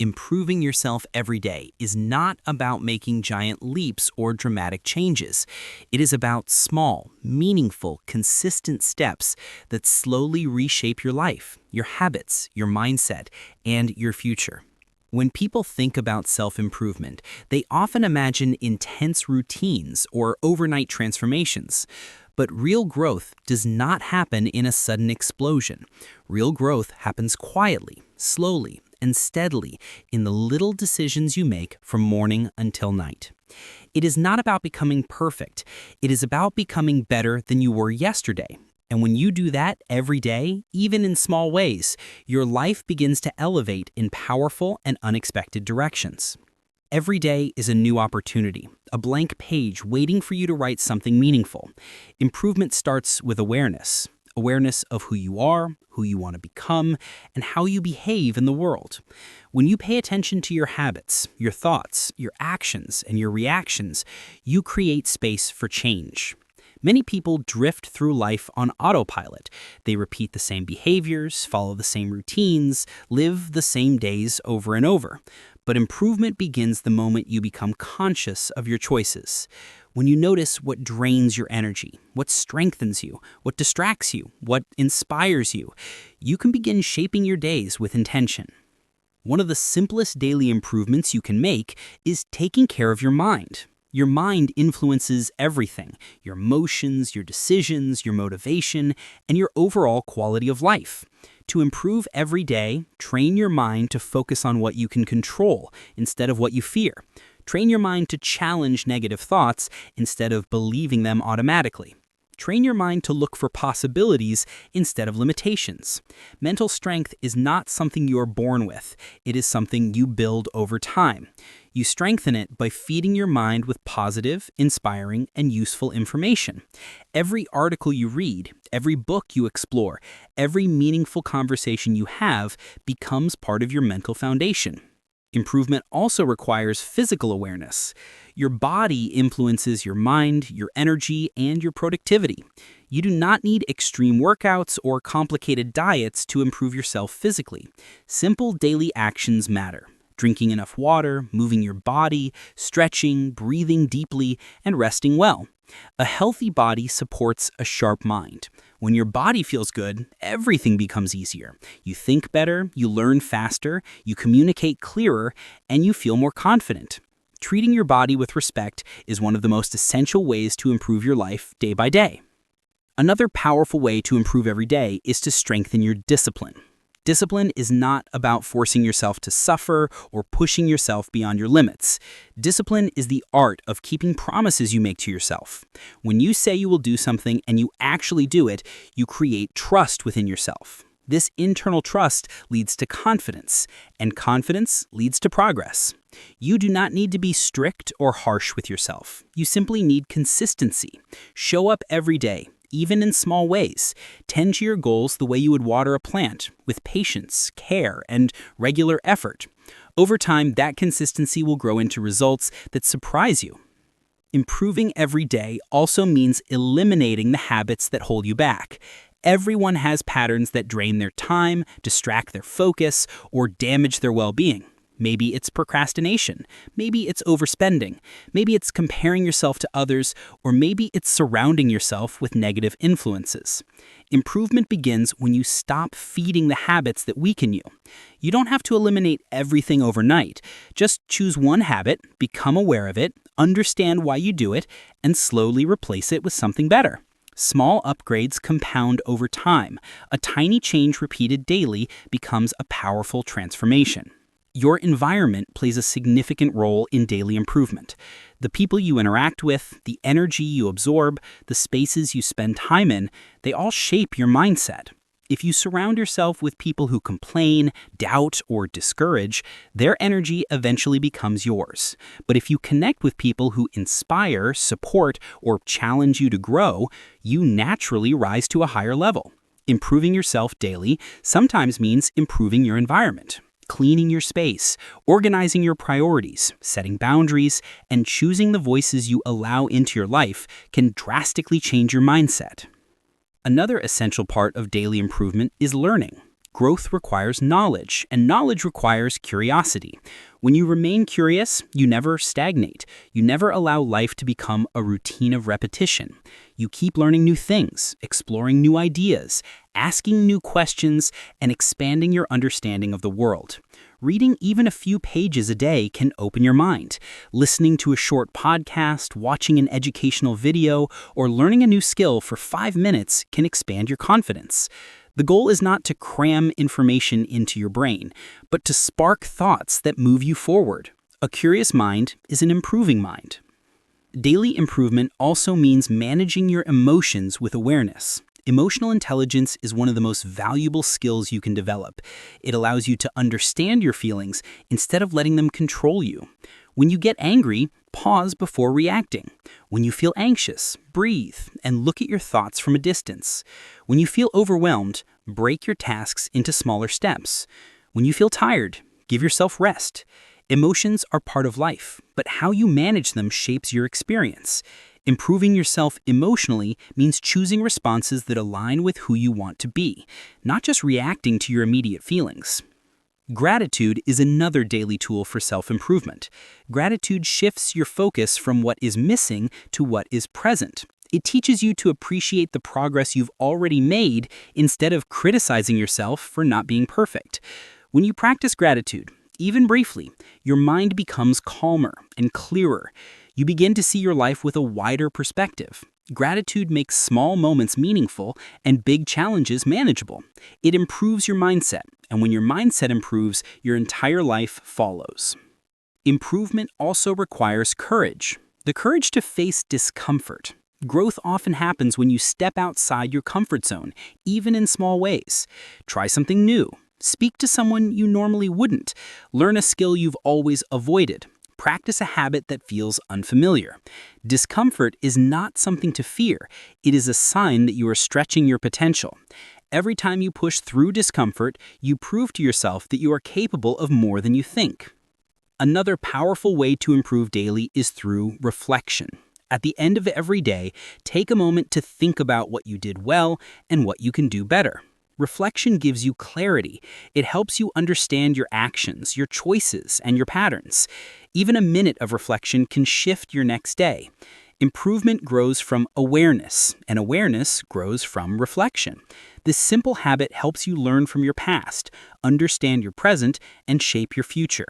Improving yourself every day is not about making giant leaps or dramatic changes. It is about small, meaningful, consistent steps that slowly reshape your life, your habits, your mindset, and your future. When people think about self-improvement, they often imagine intense routines or overnight transformations. But real growth does not happen in a sudden explosion. Real growth happens quietly, slowly, and steadily in the little decisions you make from morning until night. It is not about becoming perfect. It is about becoming better than you were yesterday. And when you do that every day, even in small ways, your life begins to elevate in powerful and unexpected directions. Every day is a new opportunity, a blank page waiting for you to write something meaningful. Improvement starts with awareness. Awareness of who you are, who you want to become, and how you behave in the world. When you pay attention to your habits, your thoughts, your actions, and your reactions, you create space for change. Many people drift through life on autopilot. They repeat the same behaviors, follow the same routines, live the same days over and over. But improvement begins the moment you become conscious of your choices. When you notice what drains your energy, what strengthens you, what distracts you, what inspires you, you can begin shaping your days with intention. One of the simplest daily improvements you can make is taking care of your mind. Your mind influences everything: your emotions, your decisions, your motivation, and your overall quality of life. To improve every day, train your mind to focus on what you can control instead of what you fear. Train your mind to challenge negative thoughts instead of believing them automatically. Train your mind to look for possibilities instead of limitations. Mental strength is not something you are born with. It is something you build over time. You strengthen it by feeding your mind with positive, inspiring, and useful information. Every article you read, every book you explore, every meaningful conversation you have becomes part of your mental foundation. Improvement also requires physical awareness. Your body influences your mind, your energy, and your productivity. You do not need extreme workouts or complicated diets to improve yourself physically. Simple daily actions matter. Drinking enough water, moving your body, stretching, breathing deeply, and resting well. A healthy body supports a sharp mind. When your body feels good, everything becomes easier. You think better, you learn faster, you communicate clearer, and you feel more confident. Treating your body with respect is one of the most essential ways to improve your life day by day. Another powerful way to improve every day is to strengthen your discipline. Discipline is not about forcing yourself to suffer or pushing yourself beyond your limits. Discipline is the art of keeping promises you make to yourself. When you say you will do something and you actually do it, you create trust within yourself. This internal trust leads to confidence, and confidence leads to progress. You do not need to be strict or harsh with yourself. You simply need consistency. Show up every day, even in small ways. Tend to your goals the way you would water a plant, with patience, care, and regular effort. Over time, that consistency will grow into results that surprise you. Improving every day also means eliminating the habits that hold you back. Everyone has patterns that drain their time, distract their focus, or damage their well-being. Maybe it's procrastination, maybe it's overspending, maybe it's comparing yourself to others, or maybe it's surrounding yourself with negative influences. Improvement begins when you stop feeding the habits that weaken you. You don't have to eliminate everything overnight. Just choose one habit, become aware of it, understand why you do it, and slowly replace it with something better. Small upgrades compound over time. A tiny change repeated daily becomes a powerful transformation. Your environment plays a significant role in daily improvement. The people you interact with, the energy you absorb, the spaces you spend time in, they all shape your mindset. If you surround yourself with people who complain, doubt, or discourage, their energy eventually becomes yours. But if you connect with people who inspire, support, or challenge you to grow, you naturally rise to a higher level. Improving yourself daily sometimes means improving your environment. Cleaning your space, organizing your priorities, setting boundaries, and choosing the voices you allow into your life can drastically change your mindset. Another essential part of daily improvement is learning. Growth requires knowledge, and knowledge requires curiosity. When you remain curious, you never stagnate. You never allow life to become a routine of repetition. You keep learning new things, exploring new ideas, asking new questions, and expanding your understanding of the world. Reading even a few pages a day can open your mind. Listening to a short podcast, watching an educational video, or learning a new skill for 5 minutes can expand your confidence. The goal is not to cram information into your brain, but to spark thoughts that move you forward. A curious mind is an improving mind. Daily improvement also means managing your emotions with awareness. Emotional intelligence is one of the most valuable skills you can develop. It allows you to understand your feelings instead of letting them control you. When you get angry, pause before reacting. When you feel anxious, breathe and look at your thoughts from a distance. When you feel overwhelmed, break your tasks into smaller steps. When you feel tired, give yourself rest. Emotions are part of life, but how you manage them shapes your experience. Improving yourself emotionally means choosing responses that align with who you want to be, not just reacting to your immediate feelings. Gratitude is another daily tool for self-improvement. Gratitude shifts your focus from what is missing to what is present. It teaches you to appreciate the progress you've already made instead of criticizing yourself for not being perfect. When you practice gratitude, even briefly, your mind becomes calmer and clearer. You begin to see your life with a wider perspective. Gratitude makes small moments meaningful and big challenges manageable. It improves your mindset, and when your mindset improves, your entire life follows. Improvement also requires courage. The courage to face discomfort. Growth often happens when you step outside your comfort zone, even in small ways. Try something new. Speak to someone you normally wouldn't. Learn a skill you've always avoided. Practice a habit that feels unfamiliar. Discomfort is not something to fear. It is a sign that you are stretching your potential. Every time you push through discomfort, you prove to yourself that you are capable of more than you think. Another powerful way to improve daily is through reflection. At the end of every day, take a moment to think about what you did well and what you can do better. Reflection gives you clarity. It helps you understand your actions, your choices, and your patterns. Even a minute of reflection can shift your next day. Improvement grows from awareness, and awareness grows from reflection. This simple habit helps you learn from your past, understand your present, and shape your future.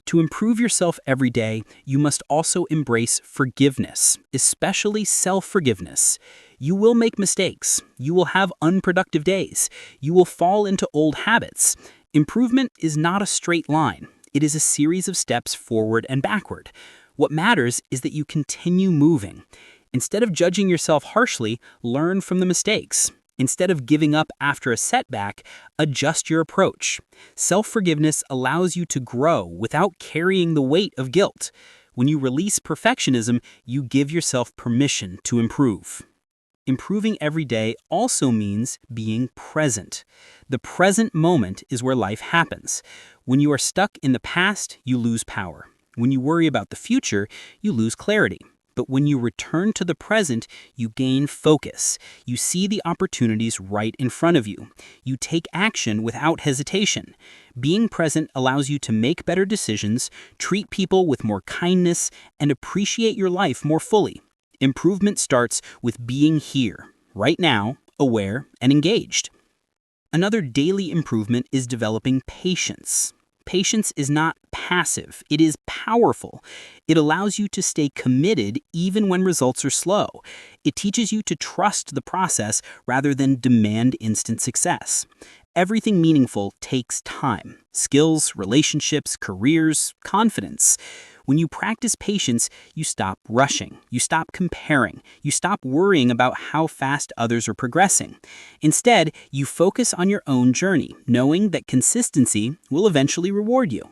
To improve yourself every day, you must also embrace forgiveness, especially self-forgiveness. You will make mistakes. You will have unproductive days. You will fall into old habits. Improvement is not a straight line. It is a series of steps forward and backward. What matters is that you continue moving. Instead of judging yourself harshly, learn from the mistakes. Instead of giving up after a setback, adjust your approach. Self-forgiveness allows you to grow without carrying the weight of guilt. When you release perfectionism, you give yourself permission to improve. Improving every day also means being present. The present moment is where life happens. When you are stuck in the past, you lose power. When you worry about the future, you lose clarity. But when you return to the present, you gain focus. You see the opportunities right in front of you. You take action without hesitation. Being present allows you to make better decisions, treat people with more kindness, and appreciate your life more fully. Improvement starts with being here, right now, aware, and engaged. Another daily improvement is developing patience. Patience is not passive, it is powerful. It allows you to stay committed even when results are slow. It teaches you to trust the process rather than demand instant success. Everything meaningful takes time. Skills, relationships, careers, confidence. When you practice patience, you stop rushing, you stop comparing, you stop worrying about how fast others are progressing. Instead, you focus on your own journey, knowing that consistency will eventually reward you.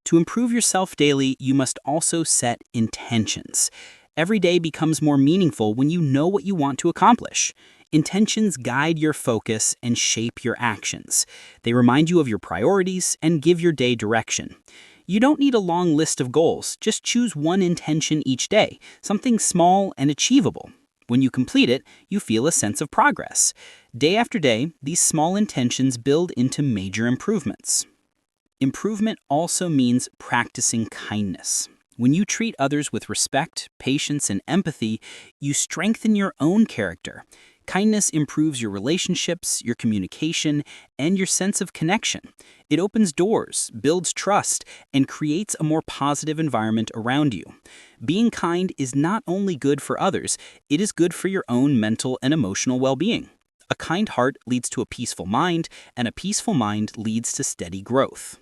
To improve yourself daily, you must also set intentions. Every day becomes more meaningful when you know what you want to accomplish. Intentions guide your focus and shape your actions. They remind you of your priorities and give your day direction. You don't need a long list of goals, just choose one intention each day, something small and achievable. When you complete it, you feel a sense of progress. Day after day, these small intentions build into major improvements. Improvement also means practicing kindness. When you treat others with respect, patience, and empathy, you strengthen your own character. Kindness improves your relationships, your communication, and your sense of connection. It opens doors, builds trust, and creates a more positive environment around you. Being kind is not only good for others, it is good for your own mental and emotional well-being. A kind heart leads to a peaceful mind, and a peaceful mind leads to steady growth.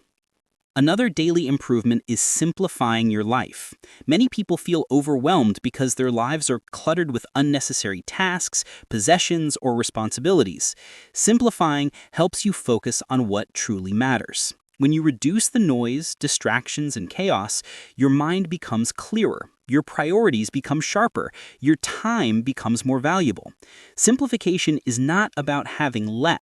Another daily improvement is simplifying your life. Many people feel overwhelmed because their lives are cluttered with unnecessary tasks, possessions, or responsibilities. Simplifying helps you focus on what truly matters. When you reduce the noise, distractions, and chaos, your mind becomes clearer, your priorities become sharper, your time becomes more valuable. Simplification is not about having less.